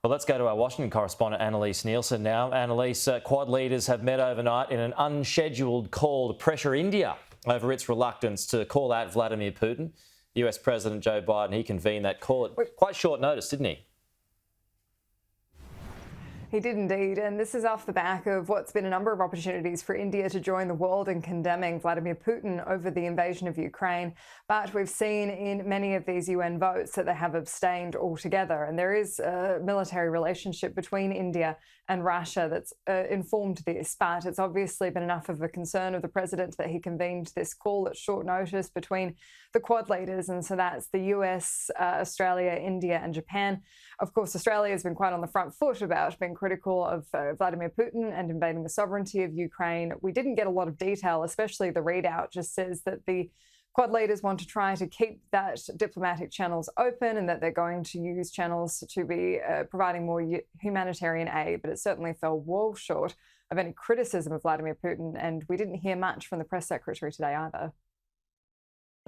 Well, let's go to our Washington correspondent, Annalise Nielsen now. Annalise, Quad leaders have met overnight in an unscheduled call to pressure India over its reluctance to call out Vladimir Putin. US President Joe Biden, he convened that call at quite short notice, didn't he? He did indeed, and this is off the back of what's been a number of opportunities for India to join the world in condemning Vladimir Putin over the invasion of Ukraine. But we've seen in many of these UN votes that they have abstained altogether, and there is a military relationship between India and Russia that's informed this, but it's obviously been enough of a concern of the president that he convened this call at short notice between the Quad leaders, and so that's the US, Australia, India and Japan. Of course, Australia has been quite on the front foot about being critical of Vladimir Putin and invading the sovereignty of Ukraine. We didn't get a lot of detail, especially the readout just says that the Quad leaders want to try to keep that diplomatic channels open and that they're going to use channels to be providing more humanitarian aid, but it certainly fell well short of any criticism of Vladimir Putin, and we didn't hear much from the press secretary today either.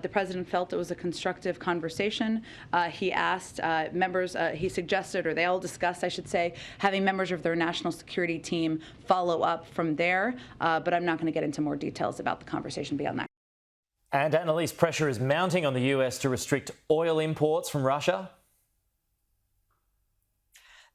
The president felt it was a constructive conversation. He asked members, he suggested, or they all discussed, I should say, having members of their national security team follow up from there. But I'm not going to get into more details about the conversation beyond that. And Annalise, pressure is mounting on the US to restrict oil imports from Russia.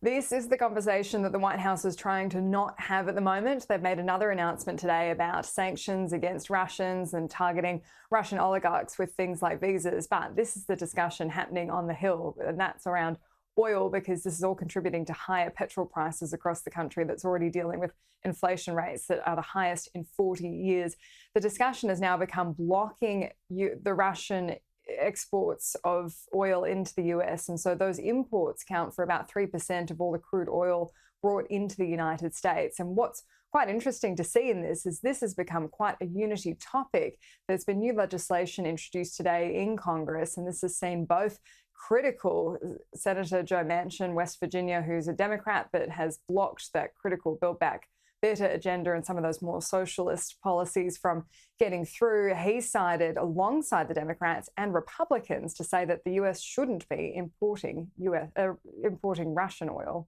This is the conversation that the White House is trying to not have at the moment. They've made another announcement today about sanctions against Russians and targeting Russian oligarchs with things like visas. But this is the discussion happening on the Hill, and that's around oil, because this is all contributing to higher petrol prices across the country that's already dealing with inflation rates that are the highest in 40 years. The discussion has now become blocking the Russian exports of oil into the US, and so those imports count for about 3% of all the crude oil brought into the United States. And what's quite interesting to see in this is this has become quite a unity topic. There's been new legislation introduced today in Congress, and this has seen both critical Senator Joe Manchin, West Virginia, who's a Democrat but has blocked that critical Build Back Better agenda and some of those more socialist policies from getting through. He sided alongside the Democrats and Republicans to say that the US shouldn't be importing Russian oil.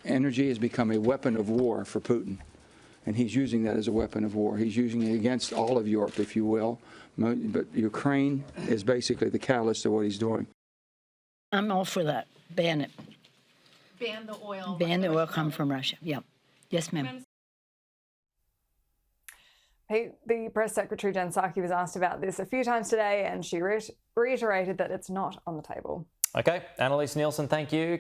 Energy has become a weapon of war for Putin, and he's using that as a weapon of war. He's using it against all of Europe, if you will. But Ukraine is basically the catalyst of what he's doing. I'm all for that. Ban it. Ban the oil. Ban the oil come from Russia. Yep. Yes, ma'am. The press secretary, Jen Psaki, was asked about this a few times today, and she reiterated that it's not on the table. OK, Annalise Nielsen, thank you.